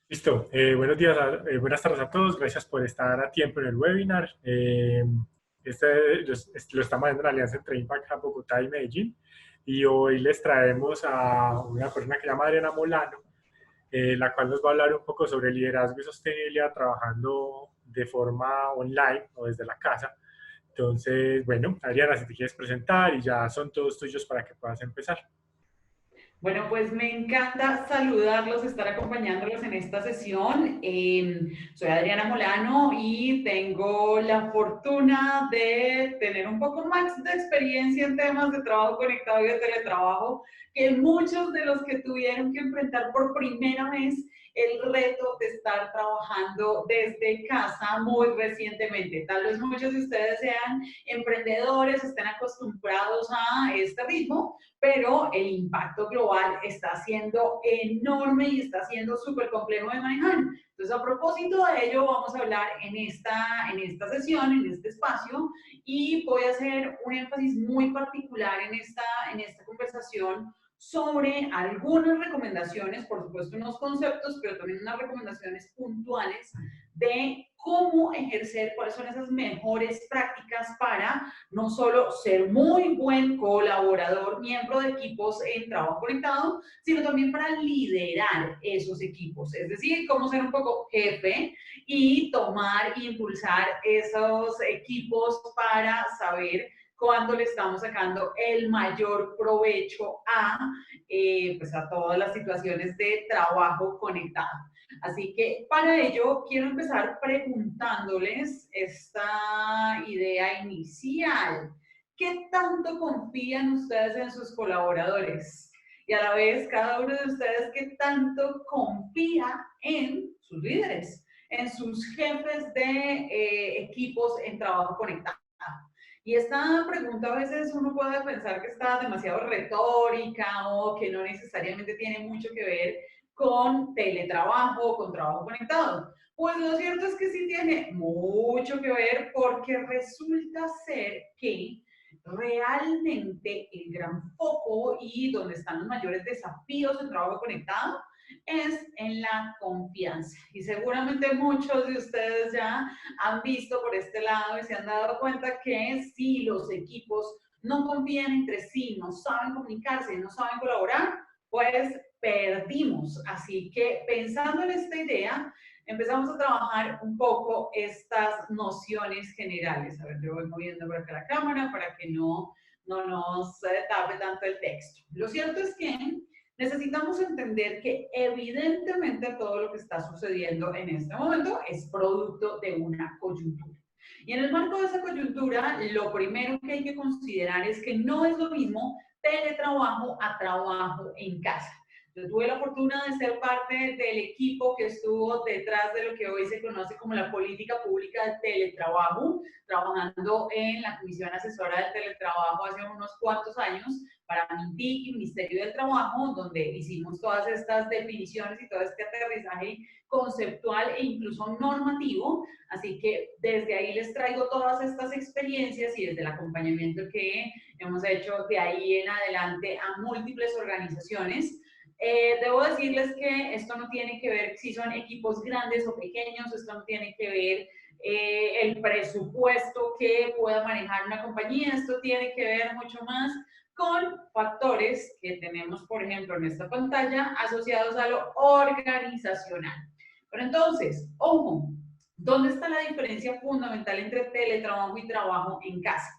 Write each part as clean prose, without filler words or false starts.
Listo. Buenos días, buenas tardes a todos. Gracias por estar a tiempo en el webinar. Lo estamos haciendo en alianza entre Impact Hub Bogotá y Medellín. Y hoy les traemos a una persona que se llama Adriana Molano, la cual nos va a hablar un poco sobre liderazgo y sostenibilidad trabajando de forma online o desde la casa. Entonces, bueno, Adriana, si te quieres presentar y ya son todos tuyos para que puedas empezar. Bueno, pues me encanta saludarlos, estar acompañándolos en esta sesión. Soy Adriana Molano y tengo la fortuna de tener un poco más de experiencia en temas de trabajo conectado y de teletrabajo que muchos de los que tuvieron que enfrentar por primera vez el reto de estar trabajando desde casa muy recientemente. Tal vez muchos de ustedes sean emprendedores, estén acostumbrados a este ritmo, pero el impacto global está siendo enorme y está siendo súper complejo de manejar. Entonces, a propósito de ello, vamos a hablar en esta sesión, en este espacio, y voy a hacer un énfasis muy particular en esta conversación sobre algunas recomendaciones, por supuesto unos conceptos, pero también unas recomendaciones puntuales de cómo ejercer, cuáles son esas mejores prácticas para no solo ser muy buen colaborador, miembro de equipos en trabajo conectado, sino también para liderar esos equipos, es decir, cómo ser un poco jefe y tomar e impulsar esos equipos para saber cuándo le estamos sacando el mayor provecho pues a todas las situaciones de trabajo conectado. Así que para ello quiero empezar preguntándoles esta idea inicial. ¿Qué tanto confían ustedes en sus colaboradores? Y a la vez, cada uno de ustedes, ¿qué tanto confía en sus líderes, en sus jefes de equipos en trabajo conectado? Y esta pregunta a veces uno puede pensar que está demasiado retórica o que no necesariamente tiene mucho que ver con teletrabajo, con trabajo conectado. Pues lo cierto es que sí tiene mucho que ver porque resulta ser que realmente el gran foco y donde están los mayores desafíos del trabajo conectado es en la confianza. Y seguramente muchos de ustedes ya han visto por este lado y se han dado cuenta que si los equipos no confían entre sí, no saben comunicarse, no saben colaborar, pues perdimos. Así que pensando en esta idea, empezamos a trabajar un poco estas nociones generales. A ver, yo voy moviendo por acá la cámara para que no nos tape tanto el texto. Lo cierto es que necesitamos entender que evidentemente todo lo que está sucediendo en este momento es producto de una coyuntura. Y en el marco de esa coyuntura, lo primero que hay que considerar es que no es lo mismo teletrabajo a trabajo en casa. Yo tuve la fortuna de ser parte del equipo que estuvo detrás de lo que hoy se conoce como la política pública de teletrabajo, trabajando en la Comisión Asesora del Teletrabajo hace unos cuantos años para MINTIC y Ministerio del Trabajo, donde hicimos todas estas definiciones y todo este aterrizaje conceptual e incluso normativo. Así que desde ahí les traigo todas estas experiencias y desde el acompañamiento que hemos hecho de ahí en adelante a múltiples organizaciones. Debo decirles que esto no tiene que ver si son equipos grandes o pequeños, esto no tiene que ver el presupuesto que pueda manejar una compañía, esto tiene que ver mucho más con factores que tenemos, por ejemplo, en esta pantalla, asociados a lo organizacional. Pero entonces, ojo, ¿dónde está la diferencia fundamental entre teletrabajo y trabajo en casa?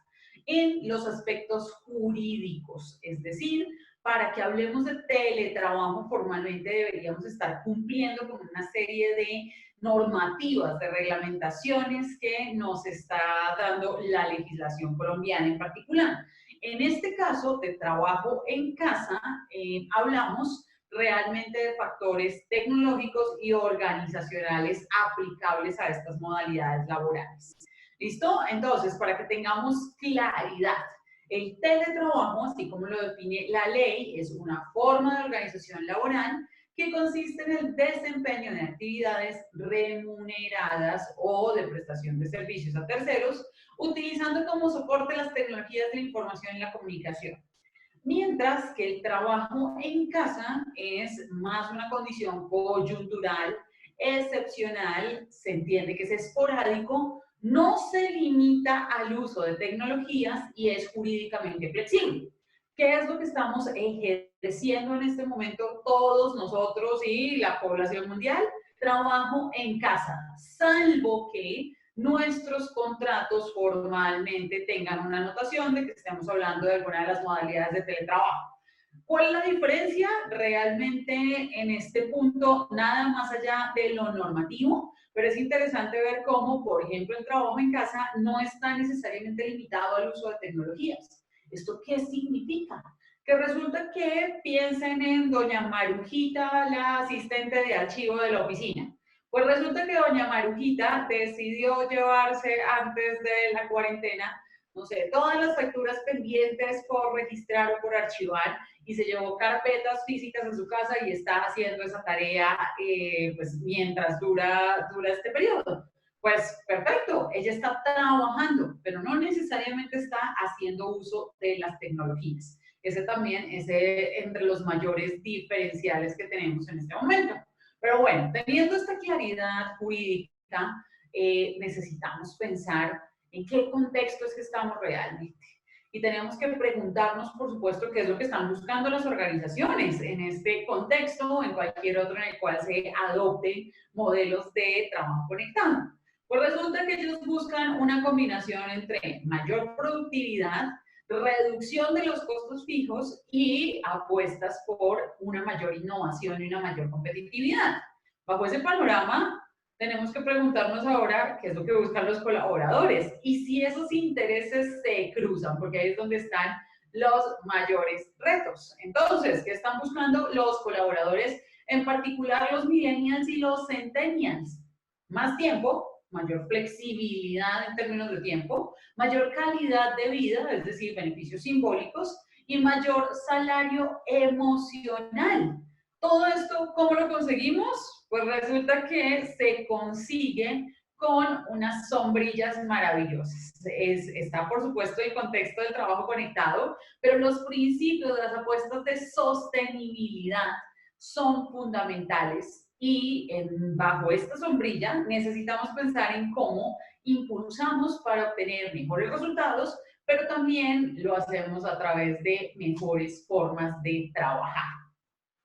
En los aspectos jurídicos, es decir, para que hablemos de teletrabajo formalmente deberíamos estar cumpliendo con una serie de normativas, de reglamentaciones que nos está dando la legislación colombiana en particular. En este caso de trabajo en casa, hablamos realmente de factores tecnológicos y organizacionales aplicables a estas modalidades laborales. ¿Listo? Entonces, para que tengamos claridad, el teletrabajo, así como lo define la ley, es una forma de organización laboral que consiste en el desempeño de actividades remuneradas o de prestación de servicios a terceros, utilizando como soporte las tecnologías de la información y la comunicación. Mientras que el trabajo en casa es más una condición coyuntural excepcional, se entiende que es esporádico, no se limita al uso de tecnologías y es jurídicamente flexible. ¿Qué es lo que estamos ejerciendo en este momento todos nosotros y la población mundial? Trabajo en casa, salvo que nuestros contratos formalmente tengan una anotación de que estemos hablando de alguna de las modalidades de teletrabajo. ¿Cuál es la diferencia? Realmente en este punto, nada más allá de lo normativo, pero es interesante ver cómo, por ejemplo, el trabajo en casa no está necesariamente limitado al uso de tecnologías. ¿Esto qué significa? Que resulta que piensen en doña Marujita, la asistente de archivo de la oficina. Pues resulta que doña Marujita decidió llevarse antes de la cuarentena, no sé, todas las facturas pendientes por registrar o por archivar y se llevó carpetas físicas a su casa y está haciendo esa tarea pues mientras dura este periodo. Pues perfecto, ella está trabajando, pero no necesariamente está haciendo uso de las tecnologías. Ese también es entre los mayores diferenciales que tenemos en este momento. Pero bueno, teniendo esta claridad jurídica, necesitamos pensar en qué contexto es que estamos realmente. Y tenemos que preguntarnos, por supuesto, qué es lo que están buscando las organizaciones en este contexto o en cualquier otro en el cual se adopten modelos de trabajo conectado. Pues resulta que ellos buscan una combinación entre mayor productividad, reducción de los costos fijos y apuestas por una mayor innovación y una mayor competitividad. Bajo ese panorama, tenemos que preguntarnos ahora qué es lo que buscan los colaboradores y si esos intereses se cruzan, porque ahí es donde están los mayores retos. Entonces, ¿qué están buscando los colaboradores, en particular los millennials y los centennials? Más tiempo, mayor flexibilidad en términos de tiempo, mayor calidad de vida, es decir, beneficios simbólicos, y mayor salario emocional. Todo esto, ¿cómo lo conseguimos? Pues resulta que se consigue con unas sombrillas maravillosas. Está, por supuesto, el contexto del trabajo conectado, pero los principios de las apuestas de sostenibilidad son fundamentales y bajo esta sombrilla necesitamos pensar en cómo impulsamos para obtener mejores resultados, pero también lo hacemos a través de mejores formas de trabajar.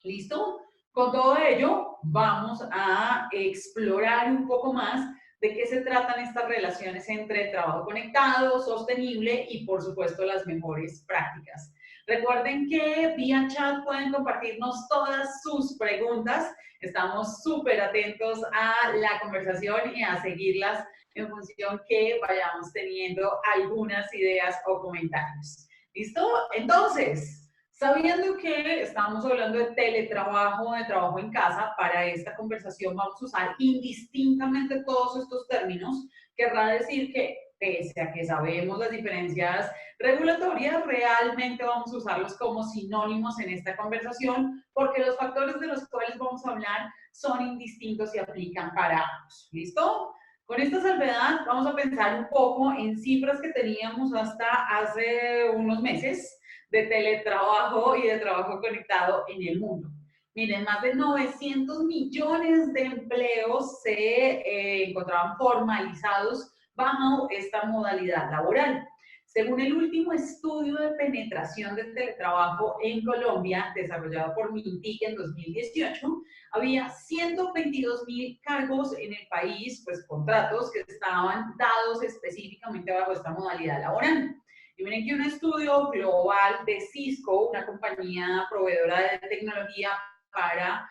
¿Listo? Con todo ello, vamos a explorar un poco más de qué se tratan estas relaciones entre trabajo conectado, sostenible y, por supuesto, las mejores prácticas. Recuerden que vía chat pueden compartirnos todas sus preguntas. Estamos súper atentos a la conversación y a seguirlas en función que vayamos teniendo algunas ideas o comentarios. ¿Listo? Entonces, sabiendo que estamos hablando de teletrabajo, de trabajo en casa, para esta conversación vamos a usar indistintamente todos estos términos. Querrá decir que, pese a que sabemos las diferencias regulatorias, realmente vamos a usarlos como sinónimos en esta conversación, porque los factores de los cuales vamos a hablar son indistintos y aplican para ambos. ¿Listo? Con esta salvedad, vamos a pensar un poco en cifras que teníamos hasta hace unos meses de teletrabajo y de trabajo conectado en el mundo. Miren, más de 900 millones de empleos se encontraban formalizados bajo esta modalidad laboral. Según el último estudio de penetración del teletrabajo en Colombia, desarrollado por Mintic en 2018, había 122.000 cargos en el país, pues contratos que estaban dados específicamente bajo esta modalidad laboral. Y miren que un estudio global de Cisco, una compañía proveedora de tecnología para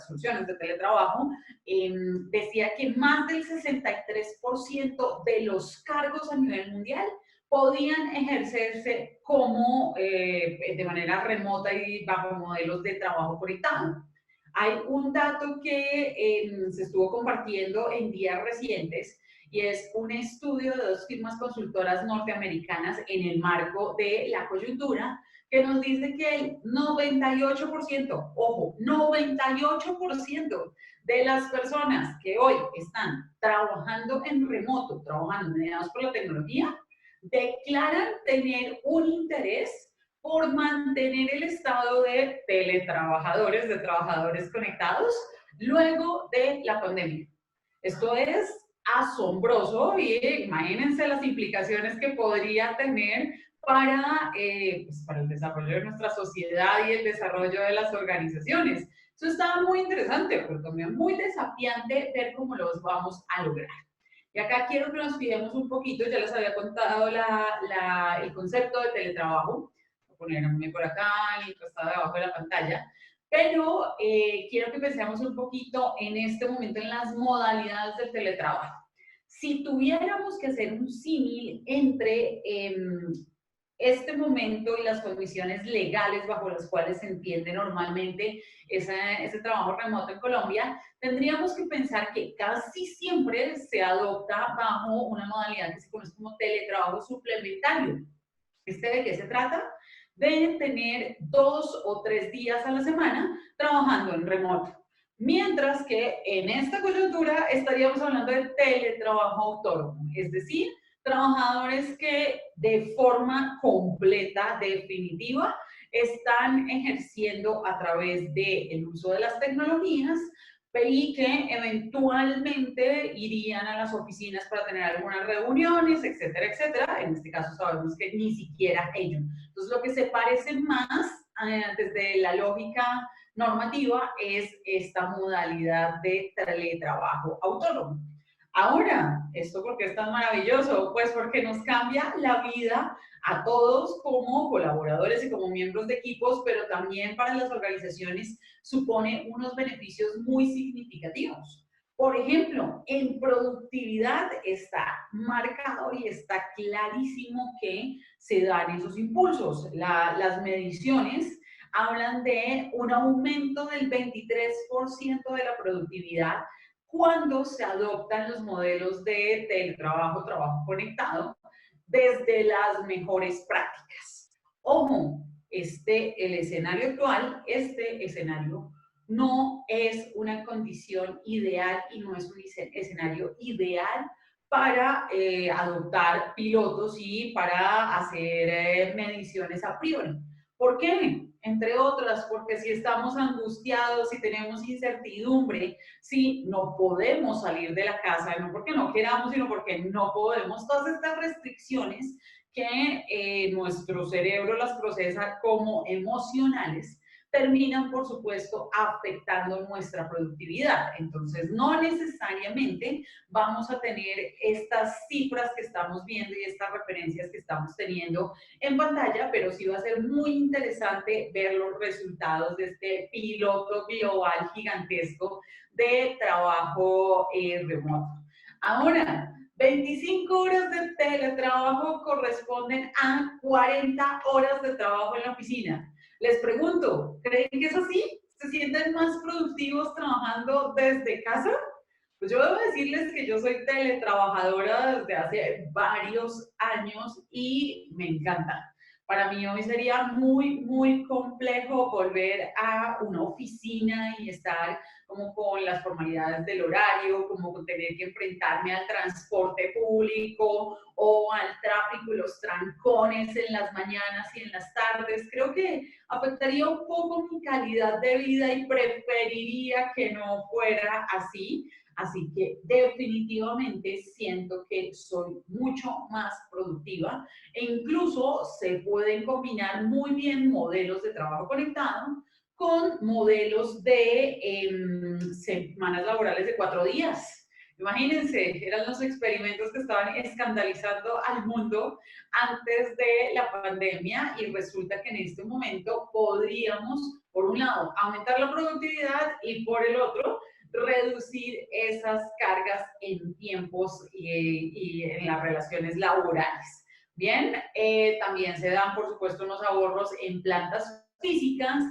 soluciones de teletrabajo, decía que más del 63% de los cargos a nivel mundial podían ejercerse como de manera remota y bajo modelos de trabajo conectado. Hay un dato que se estuvo compartiendo en días recientes y es un estudio de dos firmas consultoras norteamericanas en el marco de la coyuntura que nos dice que el 98%, ojo, 98% de las personas que hoy están trabajando en remoto, trabajando mediados por la tecnología, declaran tener un interés por mantener el estado de teletrabajadores, de trabajadores conectados, luego de la pandemia. Esto es asombroso y imagínense las implicaciones que podría tener pues para el desarrollo de nuestra sociedad y el desarrollo de las organizaciones. Eso está muy interesante, pero también muy desafiante ver cómo los vamos a lograr. Y acá quiero que nos fijemos un poquito, ya les había contado el concepto de teletrabajo, voy a ponerme por acá, el que está debajo de la pantalla, pero quiero que pensemos un poquito en este momento en las modalidades del teletrabajo. Si tuviéramos que hacer un símil entre este momento y las condiciones legales bajo las cuales se entiende normalmente ese trabajo remoto en Colombia, tendríamos que pensar que casi siempre se adopta bajo una modalidad que se conoce como teletrabajo suplementario. ¿De qué se trata? De tener 2 o 3 días a la semana trabajando en remoto. Mientras que en esta coyuntura estaríamos hablando de teletrabajo autónomo, es decir, trabajadores que de forma completa, definitiva, están ejerciendo a través del uso de las tecnologías y que eventualmente irían a las oficinas para tener algunas reuniones, etcétera, etcétera. En este caso sabemos que ni siquiera ello. Entonces, lo que se parece más desde la lógica normativa es esta modalidad de teletrabajo autónomo. Ahora, ¿esto por qué es tan maravilloso? Pues porque nos cambia la vida a todos como colaboradores y como miembros de equipos, pero también para las organizaciones supone unos beneficios muy significativos. Por ejemplo, en productividad está marcado y está clarísimo que se dan esos impulsos. Las mediciones hablan de un aumento del 23% de la productividad cuando se adoptan los modelos de teletrabajo, trabajo conectado, desde las mejores prácticas. Ojo, el escenario actual, este escenario no es una condición ideal y no es un escenario ideal para adoptar pilotos y para hacer mediciones a priori. ¿Por qué? Entre otras, porque si estamos angustiados, si tenemos incertidumbre, si no podemos salir de la casa, no porque no queramos, sino porque no podemos, todas estas restricciones que nuestro cerebro las procesa como emocionales, terminan, por supuesto, afectando nuestra productividad. Entonces, no necesariamente vamos a tener estas cifras que estamos viendo y estas referencias que estamos teniendo en pantalla, pero sí va a ser muy interesante ver los resultados de este piloto global gigantesco de trabajo remoto. Ahora, 25 horas de teletrabajo corresponden a 40 horas de trabajo en la oficina. Les pregunto, ¿creen que es así? ¿Se sienten más productivos trabajando desde casa? Pues yo debo decirles que yo soy teletrabajadora desde hace varios años y me encanta. Para mí hoy sería muy, muy complejo volver a una oficina y estar como con las formalidades del horario, como con tener que enfrentarme al transporte público o al tráfico y los trancones en las mañanas y en las tardes. Creo que afectaría un poco mi calidad de vida y preferiría que no fuera así. Así que definitivamente siento que soy mucho más productiva e incluso se pueden combinar muy bien modelos de trabajo conectado con modelos de semanas laborales de 4 días. Imagínense, eran los experimentos que estaban escandalizando al mundo antes de la pandemia y resulta que en este momento podríamos, por un lado, aumentar la productividad y por el otro, reducir esas cargas en tiempos y en las relaciones laborales. Bien, también se dan, por supuesto, unos ahorros en plantas físicas.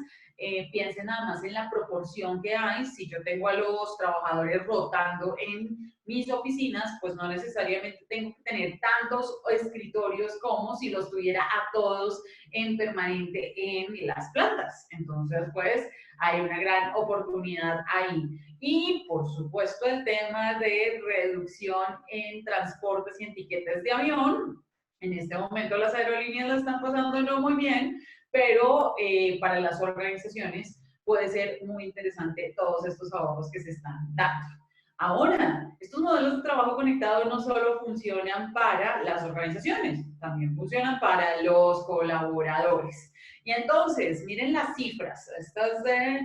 Piensen nada más en la proporción que hay. Si yo tengo a los trabajadores rotando en mis oficinas, pues no necesariamente tengo que tener tantos escritorios como si los tuviera a todos en permanente en las plantas. Entonces, pues hay una gran oportunidad ahí. Y, por supuesto, el tema de reducción en transportes y en tiquetes de avión. En este momento las aerolíneas la están pasando no muy bien, pero para las organizaciones puede ser muy interesante todos estos ahorros que se están dando. Ahora, estos modelos de trabajo conectado no solo funcionan para las organizaciones, también funcionan para los colaboradores. Y entonces, miren las cifras. Estas de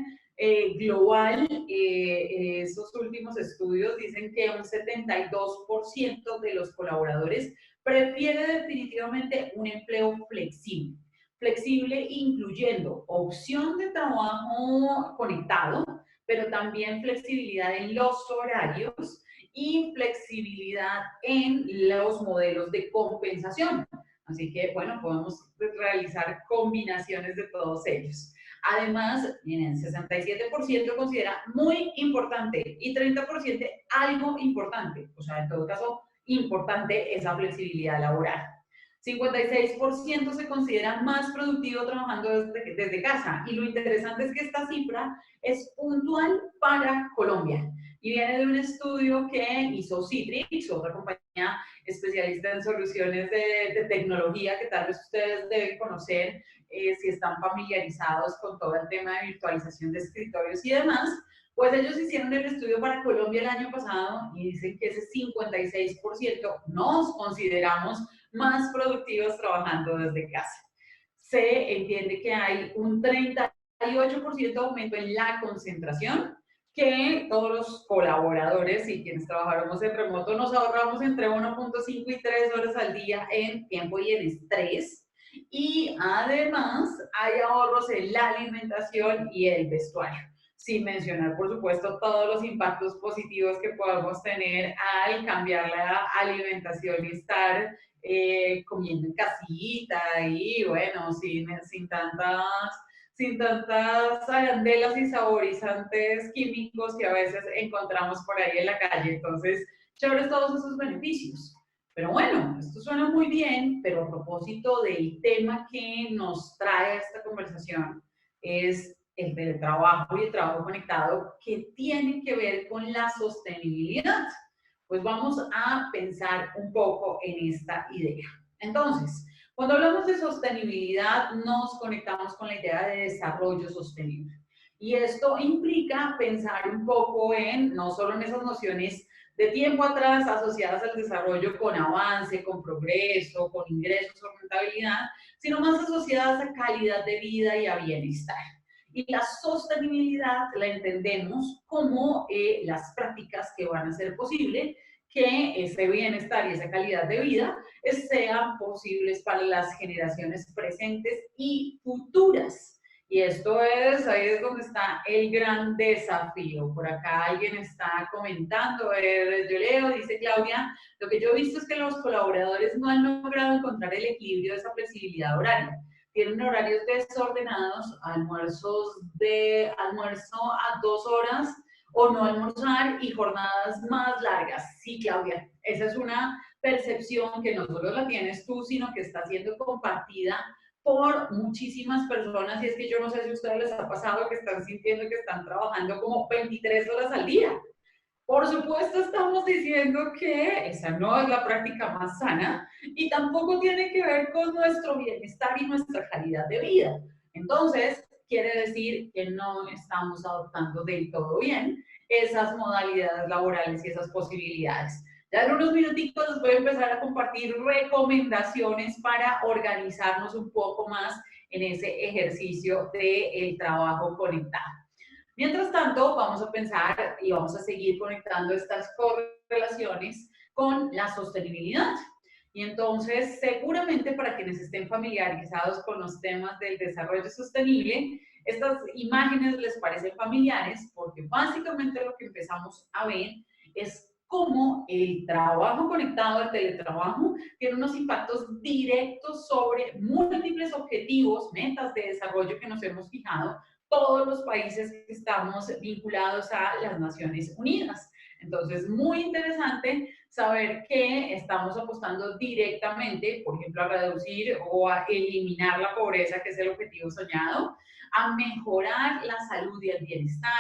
global, esos últimos estudios dicen que un 72% de los colaboradores prefiere definitivamente un empleo flexible. Flexible incluyendo opción de trabajo conectado, pero también flexibilidad en los horarios y flexibilidad en los modelos de compensación. Así que, bueno, podemos realizar combinaciones de todos ellos. Además, miren, 67% considera muy importante y 30% algo importante, o sea, en todo caso, importante esa flexibilidad laboral. 56% se considera más productivo trabajando desde casa. Y lo interesante es que esta cifra es puntual para Colombia. Y viene de un estudio que hizo Citrix, otra compañía especialista en soluciones de tecnología que tal vez ustedes deben conocer si están familiarizados con todo el tema de virtualización de escritorios y demás. Pues ellos hicieron el estudio para Colombia el año pasado y dicen que ese 56% nos consideramos más productivos trabajando desde casa. Se entiende que hay un 38% de aumento en la concentración, que todos los colaboradores y quienes trabajamos en remoto nos ahorramos entre 1.5 y 3 horas al día en tiempo y en estrés. Y además hay ahorros en la alimentación y el vestuario. Sin mencionar, por supuesto, todos los impactos positivos que podemos tener al cambiar la alimentación y estar comiendo en casita y bueno, sin tantas arandelas y saborizantes químicos que a veces encontramos por ahí en la calle. Entonces, chéveres todos esos beneficios. Pero bueno, esto suena muy bien, pero a propósito del tema que nos trae esta conversación es el teletrabajo y el trabajo conectado, que tiene que ver con la sostenibilidad. Pues vamos a pensar un poco en esta idea. Entonces, cuando hablamos de sostenibilidad, nos conectamos con la idea de desarrollo sostenible. Y esto implica pensar un poco en, no solo en esas nociones de tiempo atrás asociadas al desarrollo con avance, con progreso, con ingresos o rentabilidad, sino más asociadas a calidad de vida y a bienestar. Y la sostenibilidad la entendemos como las prácticas que van a hacer posible que ese bienestar y esa calidad de vida sean posibles para las generaciones presentes y futuras. Y esto es, ahí es donde está el gran desafío. Por acá alguien está comentando, yo leo, dice Claudia, lo que yo he visto es que los colaboradores no han logrado encontrar el equilibrio de esa flexibilidad horaria. Tienen horarios desordenados, almuerzo a 2 horas o no almorzar y jornadas más largas. Sí, Claudia, esa es una percepción que no solo la tienes tú, sino que está siendo compartida por muchísimas personas, y es que yo no sé si a ustedes les ha pasado que están sintiendo que están trabajando como 23 horas al día. Por supuesto, estamos diciendo que esa no es la práctica más sana y tampoco tiene que ver con nuestro bienestar y nuestra calidad de vida. Entonces, quiere decir que no estamos adoptando del todo bien esas modalidades laborales y esas posibilidades. Ya en unos minutitos les voy a empezar a compartir recomendaciones para organizarnos un poco más en ese ejercicio del trabajo conectado. Mientras tanto, vamos a pensar y vamos a seguir conectando estas correlaciones con la sostenibilidad. Y entonces, seguramente para quienes estén familiarizados con los temas del desarrollo sostenible, estas imágenes les parecen familiares porque básicamente lo que empezamos a ver es cómo el trabajo conectado, el teletrabajo, tiene unos impactos directos sobre múltiples objetivos, metas de desarrollo que nos hemos fijado todos los países que estamos vinculados a las Naciones Unidas. Entonces, muy interesante saber que estamos apostando directamente, por ejemplo, a reducir o a eliminar la pobreza, que es el objetivo soñado, a mejorar la salud y el bienestar,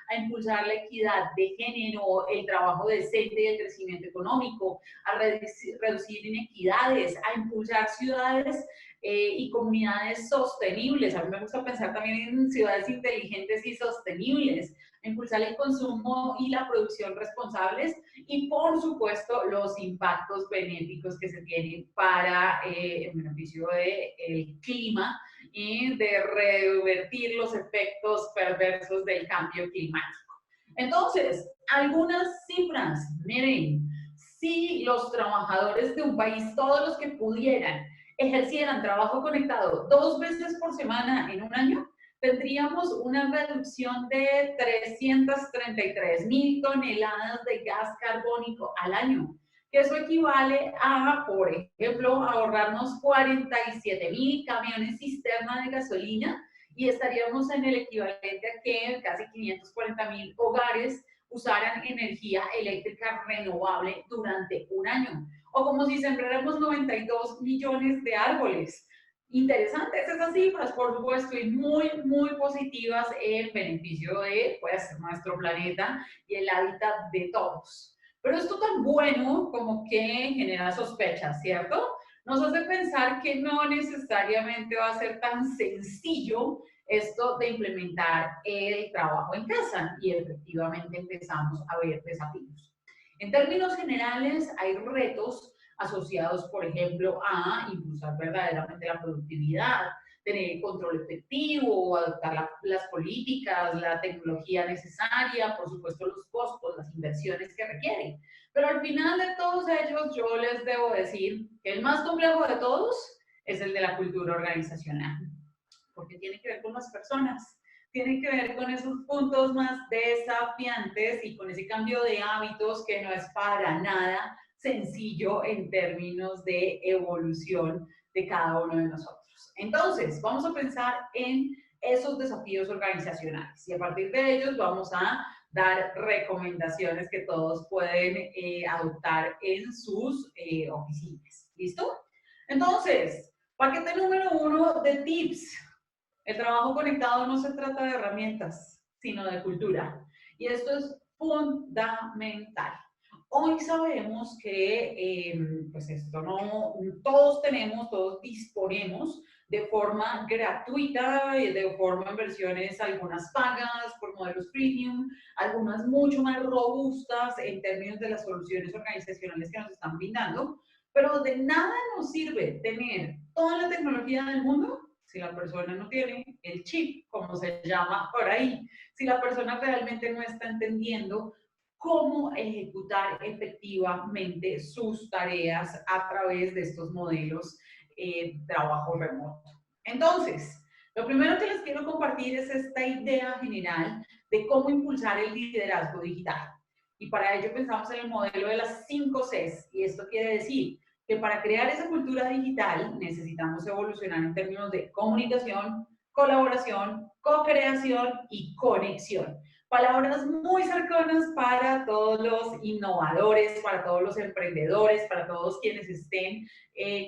a impulsar la equidad de género, el trabajo decente y el crecimiento económico, a reducir inequidades, a impulsar ciudades y comunidades sostenibles. A mí me gusta pensar también en ciudades inteligentes y sostenibles, impulsar el consumo y la producción responsables y, por supuesto, los impactos benéficos que se tienen para el beneficio del clima y de revertir los efectos perversos del cambio climático. Entonces, algunas cifras. Miren, si los trabajadores de un país, todos los que pudieran, ejercieran trabajo conectado 2 veces por semana en un año, tendríamos una reducción de 333.000 toneladas de gas carbónico al año, que eso equivale a, por ejemplo, ahorrarnos 47.000 camiones cisterna de gasolina y estaríamos en el equivalente a que casi 540.000 hogares usaran energía eléctrica renovable durante un año. O como si sembráramos 92 millones de árboles. Interesantes esas cifras, por supuesto, y muy, muy positivas en beneficio de, pues, nuestro planeta y el hábitat de todos. Pero esto tan bueno como que genera sospechas, ¿cierto? Nos hace pensar que no necesariamente va a ser tan sencillo esto de implementar el trabajo en casa y efectivamente empezamos a ver desafíos. En términos generales, hay retos asociados, por ejemplo, a impulsar verdaderamente la productividad, tener control efectivo, adoptar las políticas, la tecnología necesaria, por supuesto los costos, las inversiones que requieren. Pero al final de todos ellos, yo les debo decir que el más complejo de todos es el de la cultura organizacional, porque tiene que ver con las personas, tiene que ver con esos puntos más desafiantes y con ese cambio de hábitos que no es para nada sencillo en términos de evolución de cada uno de nosotros. Entonces, vamos a pensar en esos desafíos organizacionales y a partir de ellos vamos a dar recomendaciones que todos pueden adoptar en sus oficinas. ¿Listo? Entonces, paquete número 1 de tips. El trabajo conectado no se trata de herramientas, sino de cultura. Y esto es fundamental. Hoy sabemos que pues esto no, todos disponemos de forma gratuita, de forma en versiones algunas pagas, por modelos premium, algunas mucho más robustas en términos de las soluciones organizacionales que nos están brindando, pero de nada nos sirve tener toda la tecnología del mundo si la persona no tiene el chip, como se llama por ahí, si la persona realmente no está entendiendo cómo ejecutar efectivamente sus tareas a través de estos modelos de trabajo remoto. Entonces, lo primero que les quiero compartir es esta idea general de cómo impulsar el liderazgo digital. Y para ello pensamos en el modelo de las 5 Cs, y esto quiere decir que para crear esa cultura digital necesitamos evolucionar en términos de comunicación, colaboración, co-creación y conexión. Palabras muy cercanas para todos los innovadores, para todos los emprendedores, para todos quienes estén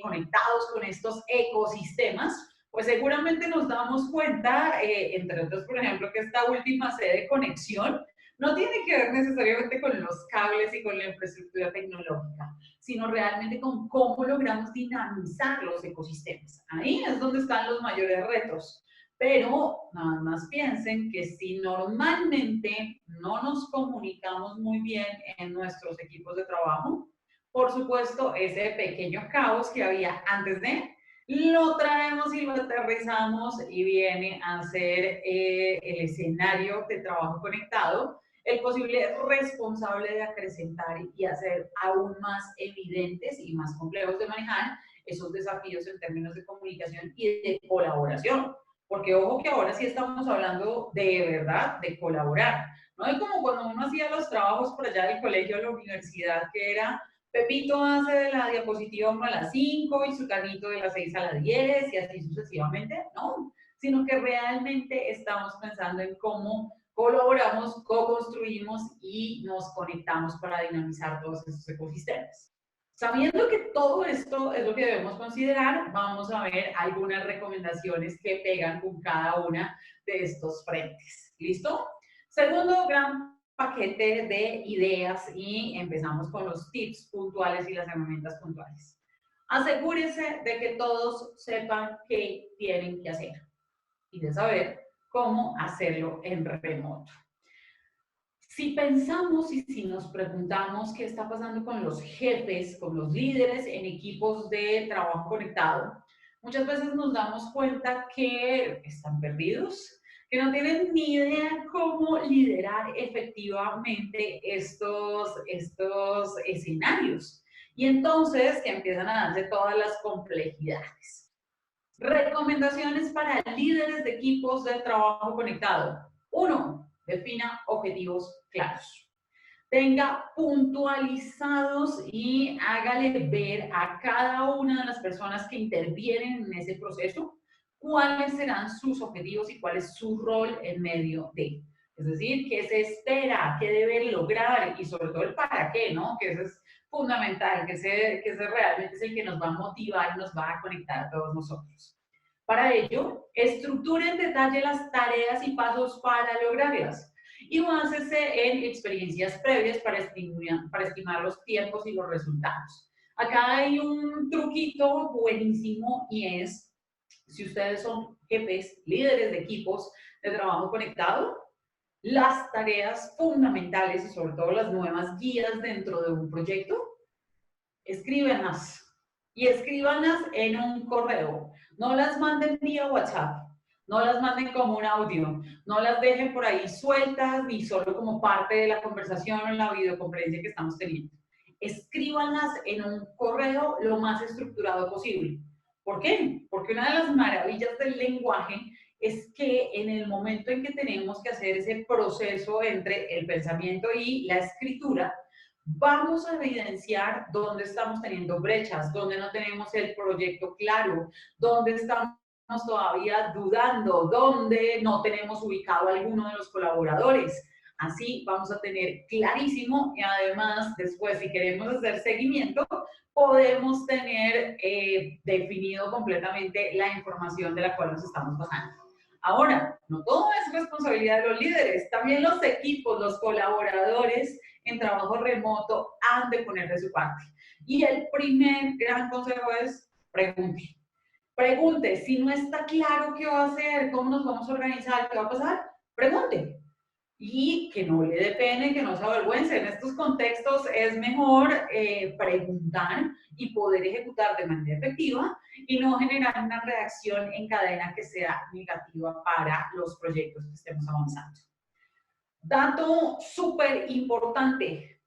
conectados con estos ecosistemas, pues seguramente nos damos cuenta, entre otros, por ejemplo, que esta última C de conexión no tiene que ver necesariamente con los cables y con la infraestructura tecnológica, sino realmente con cómo logramos dinamizar los ecosistemas. Ahí es donde están los mayores retos. Pero nada más piensen que si normalmente no nos comunicamos muy bien en nuestros equipos de trabajo, por supuesto, ese pequeño caos que había antes de, lo traemos y lo aterrizamos y viene a ser el escenario de trabajo conectado, el posible responsable de acrecentar y hacer aún más evidentes y más complejos de manejar esos desafíos en términos de comunicación y de colaboración. Porque ojo que ahora sí estamos hablando de verdad, de colaborar. No es como cuando uno hacía los trabajos por allá del colegio o la universidad, que era Pepito hace de la diapositiva 1 a las 5 y Sutanito de las 6 a las 10 y así sucesivamente. No, sino que realmente estamos pensando en cómo colaboramos, co-construimos y nos conectamos para dinamizar todos esos ecosistemas. Sabiendo que todo esto es lo que debemos considerar, vamos a ver algunas recomendaciones que pegan con cada una de estos frentes. ¿Listo? Segundo gran paquete de ideas y empezamos con los tips puntuales y las herramientas puntuales. asegúrese de que todos sepan qué tienen que hacer y de saber cómo hacerlo en remoto. Si pensamos y si nos preguntamos qué está pasando con los jefes, con los líderes en equipos de trabajo conectado, muchas veces nos damos cuenta que están perdidos, que no tienen ni idea cómo liderar efectivamente estos escenarios. Y entonces que empiezan a darse todas las complejidades. Recomendaciones para líderes de equipos de trabajo conectado. 1. Defina objetivos claros. Tenga puntualizados y hágale ver a cada una de las personas que intervienen en ese proceso cuáles serán sus objetivos y cuál es su rol en medio de. Es decir, qué se espera, qué debe lograr y sobre todo el para qué, ¿no? Que eso es fundamental, que ese realmente es el que nos va a motivar y nos va a conectar a todos nosotros. Para ello, estructure en detalle las tareas y pasos para lograrlas y básese en experiencias previas para estimar los tiempos y los resultados. Acá hay un truquito buenísimo y es, si ustedes son jefes, líderes de equipos de trabajo conectado, las tareas fundamentales y sobre todo las nuevas guías dentro de un proyecto, escríbanlas y escríbanlas en un correo. No las manden vía WhatsApp, no las manden como un audio, no las dejen por ahí sueltas ni solo como parte de la conversación o en la videoconferencia que estamos teniendo. Escríbanlas en un correo lo más estructurado posible. ¿Por qué? Porque una de las maravillas del lenguaje es que en el momento en que tenemos que hacer ese proceso entre el pensamiento y la escritura, vamos a evidenciar dónde estamos teniendo brechas, dónde no tenemos el proyecto claro, dónde estamos todavía dudando, dónde no tenemos ubicado a alguno de los colaboradores. Así vamos a tener clarísimo y además después si queremos hacer seguimiento, podemos tener definido completamente la información de la cual nos estamos pasando. Ahora, no todo es responsabilidad de los líderes, también los equipos, los colaboradores en trabajo remoto han de poner de su parte. Y el primer gran consejo es pregunte. Pregunte, si no está claro qué va a hacer, cómo nos vamos a organizar, qué va a pasar, pregunte. Y que no le dé pena, que no se avergüence. En estos contextos es mejor preguntar y poder ejecutar de manera efectiva y no generar una reacción en cadena que sea negativa para los proyectos que estemos avanzando. Dato súper importante,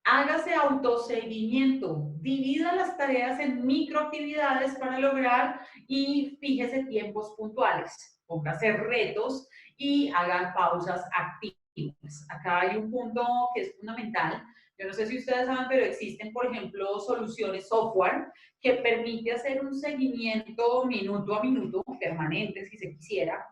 hágase autoseguimiento, divida las tareas en microactividades para lograr y fíjese tiempos puntuales, póngase retos y haga pausas activas. Acá hay un punto que es fundamental. Yo no sé si ustedes saben, pero existen, por ejemplo, soluciones software que permite hacer un seguimiento minuto a minuto, permanente si se quisiera,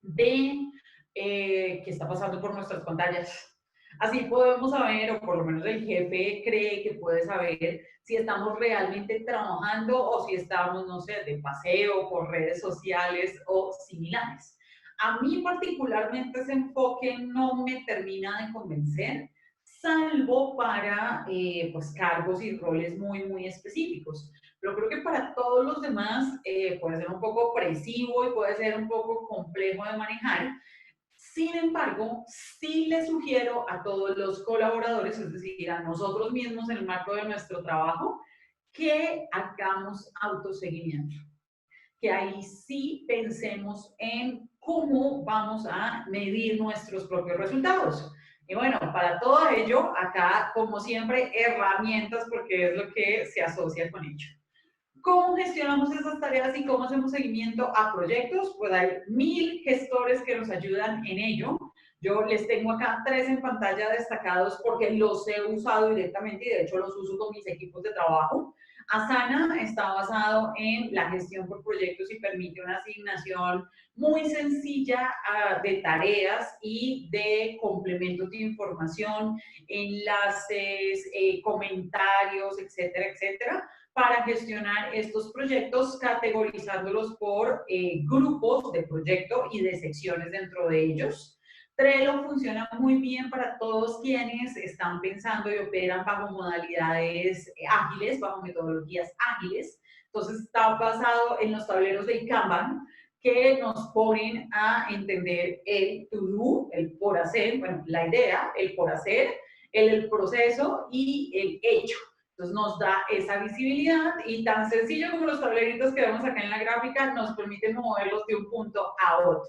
de qué está pasando por nuestras pantallas. Así podemos saber, o por lo menos el jefe cree que puede saber si estamos realmente trabajando o si estamos, no sé, de paseo por redes sociales o similares. A mí particularmente ese enfoque no me termina de convencer, salvo para pues, cargos y roles muy, muy específicos. Pero creo que para todos los demás puede ser un poco opresivo y puede ser un poco complejo de manejar. Sin embargo, sí le sugiero a todos los colaboradores, es decir, a nosotros mismos en el marco de nuestro trabajo, que hagamos autoseguimiento. Que ahí sí pensemos en cómo vamos a medir nuestros propios resultados. Y bueno, para todo ello, acá, como siempre, herramientas, porque es lo que se asocia con ello. ¿Cómo gestionamos esas tareas y cómo hacemos seguimiento a proyectos? Pues hay 1000 gestores que nos ayudan en ello. Yo les tengo acá 3 en pantalla destacados porque los he usado directamente y de hecho los uso con mis equipos de trabajo. Asana está basado en la gestión por proyectos y permite una asignación muy sencilla de tareas y de complementos de información, enlaces, comentarios, etcétera, etcétera, para gestionar estos proyectos, categorizándolos por grupos de proyecto y de secciones dentro de ellos. Trello funciona muy bien para todos quienes están pensando y operan bajo modalidades ágiles, bajo metodologías ágiles. Entonces está basado en los tableros del Kanban que nos ponen a entender el to do, el por hacer, bueno, la idea, el por hacer, el proceso y el hecho. Entonces nos da esa visibilidad y tan sencillo como los tableritos que vemos acá en la gráfica nos permite moverlos de un punto a otro.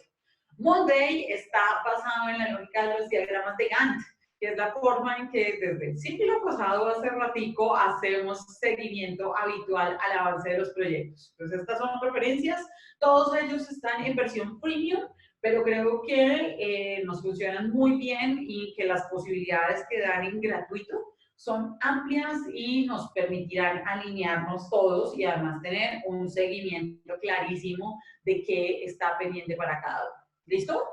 Monday está basado en la lógica de los diagramas de Gantt, que es la forma en que desde el siglo pasado, hace ratico, hacemos seguimiento habitual al avance de los proyectos. Entonces, estas son referencias, todos ellos están en versión premium, pero creo que nos funcionan muy bien y que las posibilidades que dan en gratuito son amplias y nos permitirán alinearnos todos y además tener un seguimiento clarísimo de qué está pendiente para cada uno. ¿Listo?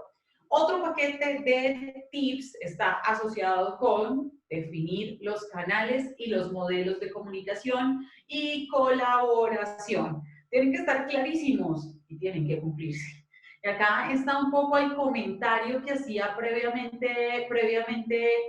Otro paquete de tips está asociado con definir los canales y los modelos de comunicación y colaboración. Tienen que estar clarísimos y tienen que cumplirse. Y acá está un poco el comentario que hacía previamente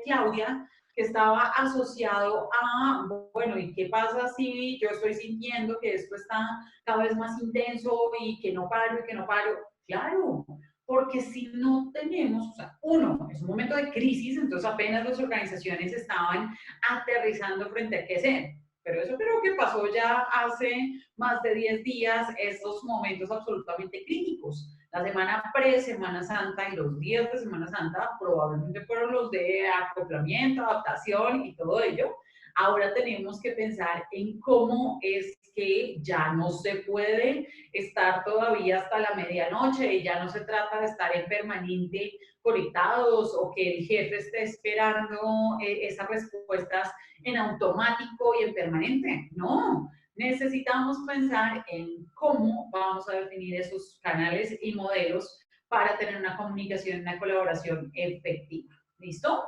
Claudia, que estaba asociado a, bueno, ¿y qué pasa si yo estoy sintiendo que esto está cada vez más intenso y que no paro y que no paro? Claro, porque si no tenemos, o sea, uno, es un momento de crisis, entonces apenas las organizaciones estaban aterrizando frente a qué hacer. Pero eso creo que pasó ya hace más de 10 días, estos momentos absolutamente críticos. La semana pre-Semana Santa y los días de Semana Santa probablemente fueron los de acoplamiento, adaptación y todo ello. Ahora tenemos que pensar en cómo es que ya no se puede estar todavía hasta la medianoche y ya no se trata de estar en permanente conectados o que el jefe esté esperando esas respuestas en automático y en permanente. No, necesitamos pensar en cómo vamos a definir esos canales y modelos para tener una comunicación, una colaboración efectiva. ¿Listo?